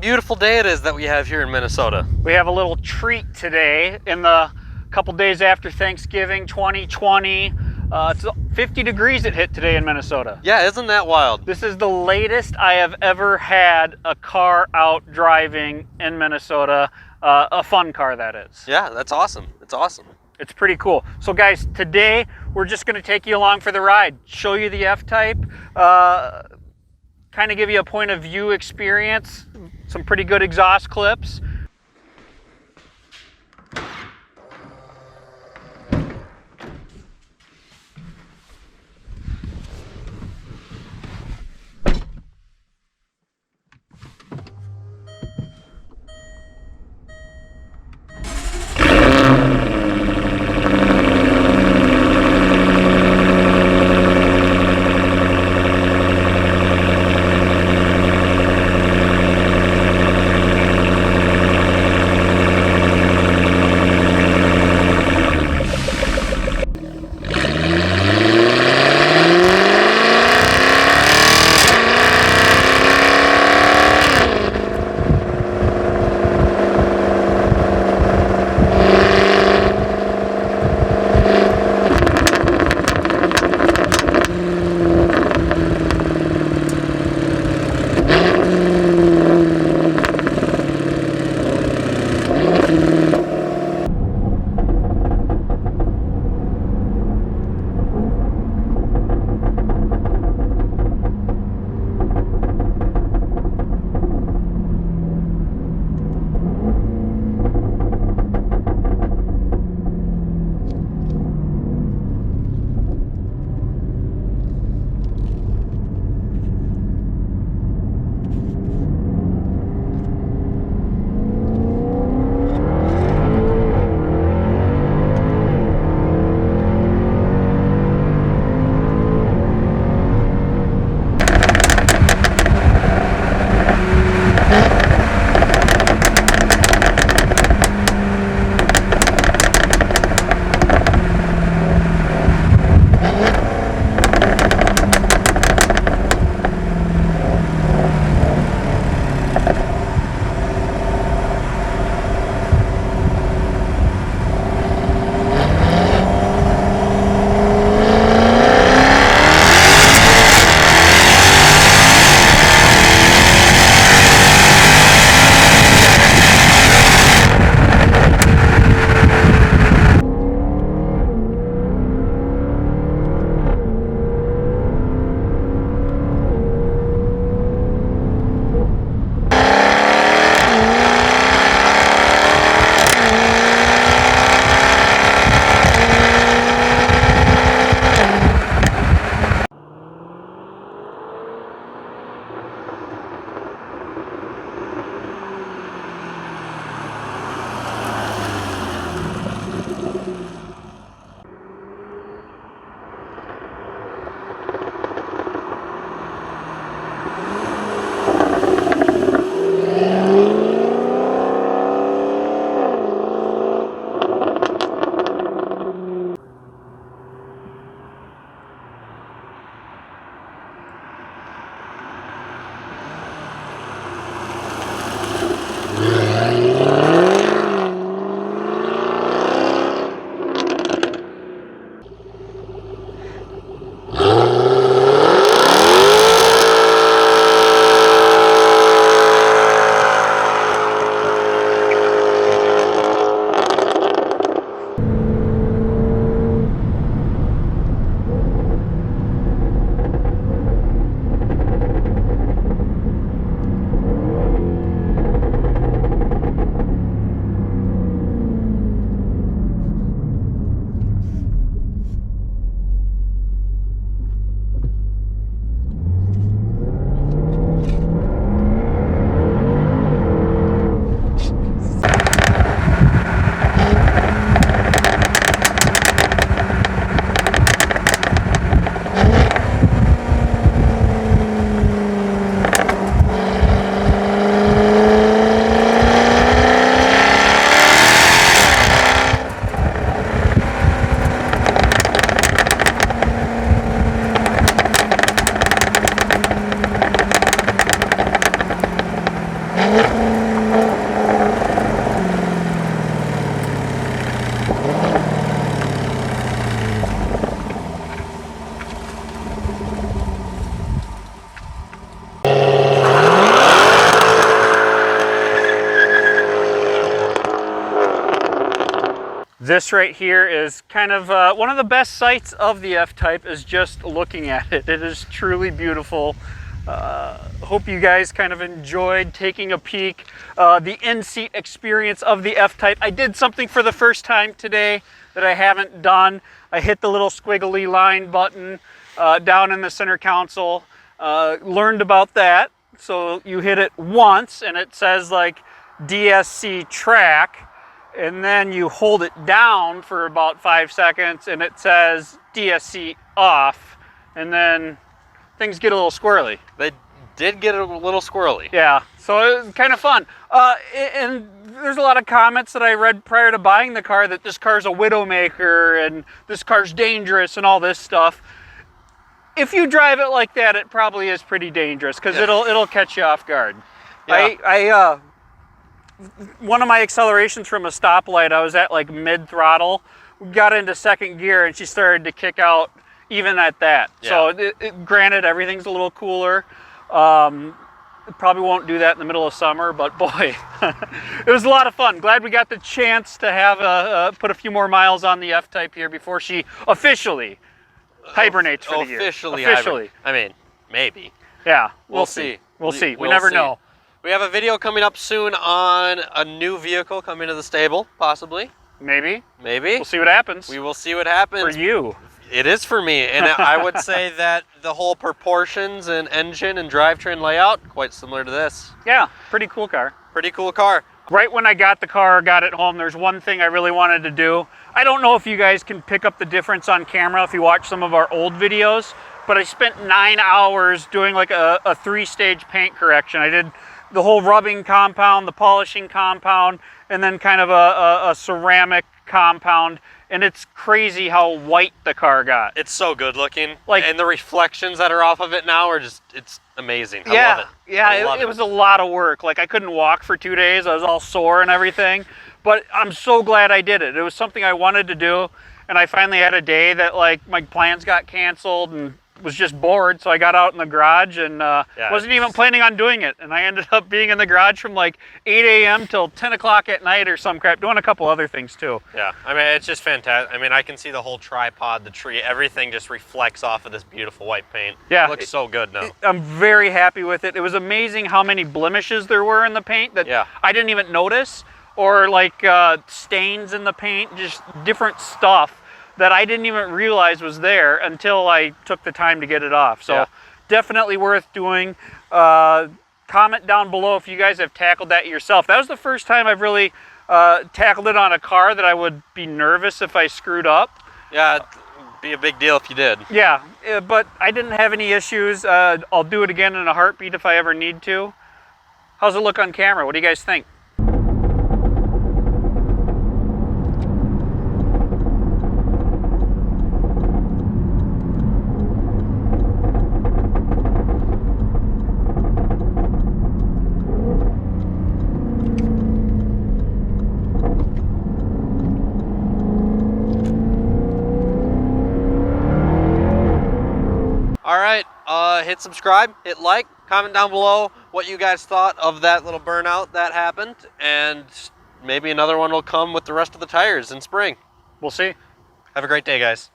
beautiful day it is that we have here in Minnesota. We have a little treat today in the couple days after Thanksgiving 2020. It's 50 degrees it hit today in Minnesota. Yeah, isn't that wild? This is the latest I have ever had a car out driving in Minnesota. A fun car, that is. Yeah, that's awesome. It's awesome. It's pretty cool. So guys, today we're just going to take you along for the ride, show you the F-Type, kind of give you a point of view experience, some pretty good exhaust clips. This right here is kind of one of the best sights of the F-Type is just looking at it. It is truly beautiful. Hope you guys kind of enjoyed taking a peek. The in-seat experience of the F-Type. I did something for the first time today that I haven't done. I hit the little squiggly line button down in the center console. Learned about that. So you hit it once and it says like DSC track. And then you hold it down for about 5 seconds and it says DSC off, and then things get a little squirrely. They did get a little squirrely. Yeah, so it was kind of fun. And there's a lot of comments that I read prior to buying the car that this car's a widowmaker and this car's dangerous and all this stuff. If you drive it like that, it probably is pretty dangerous because it'll catch you off guard. Yeah. One of my accelerations from a stoplight, I was at like mid throttle, got into second gear and she started to kick out even at that. Yeah. So granted, everything's a little cooler. Probably won't do that in the middle of summer, but boy, it was a lot of fun. Glad we got the chance to have put a few more miles on the F-Type here before she officially hibernates for the year. Officially. I mean, maybe. Yeah, we'll see. We'll see. We never know. We have a video coming up soon on a new vehicle coming to the stable, possibly. Maybe. Maybe. We'll see what happens. We will see what happens. For you. It is for me, and I would say that the whole proportions and engine and drivetrain layout, quite similar to this. Yeah, pretty cool car. Pretty cool car. Right when I got the car, got it home, there's one thing I really wanted to do. I don't know if you guys can pick up the difference on camera if you watch some of our old videos, but I spent 9 hours doing like a 3-stage paint correction. I did the whole rubbing compound, the polishing compound, and then kind of a ceramic compound. And it's crazy how white the car got. It's so good looking. And the reflections that are off of it now are just, it's amazing. I love it. Yeah, it was a lot of work. Like I couldn't walk for 2 days. I was all sore and everything. But I'm so glad I did it. It was something I wanted to do. And I finally had a day that like my plans got canceled and was just bored, so I got out in the garage and wasn't even planning on doing it. And I ended up being in the garage from like 8 a.m. till 10 o'clock at night or some crap, doing a couple other things too. Yeah, I mean, it's just fantastic. I mean, I can see the whole tripod, the tree, everything just reflects off of this beautiful white paint. Yeah. It looks so good now. I'm very happy with it. It was amazing how many blemishes there were in the paint that I didn't even notice, or like stains in the paint, just different stuff that I didn't even realize was there until I took the time to get it off. So definitely worth doing. Comment down below if you guys have tackled that yourself. That was the first time I've really tackled it on a car that I would be nervous if I screwed up. Yeah, it'd be a big deal if you did. Yeah, but I didn't have any issues. I'll do it again in a heartbeat if I ever need to. How's it look on camera? What do you guys think? All right, hit subscribe, hit like, comment down below what you guys thought of that little burnout that happened, and maybe another one will come with the rest of the tires in spring. We'll see. Have a great day, guys.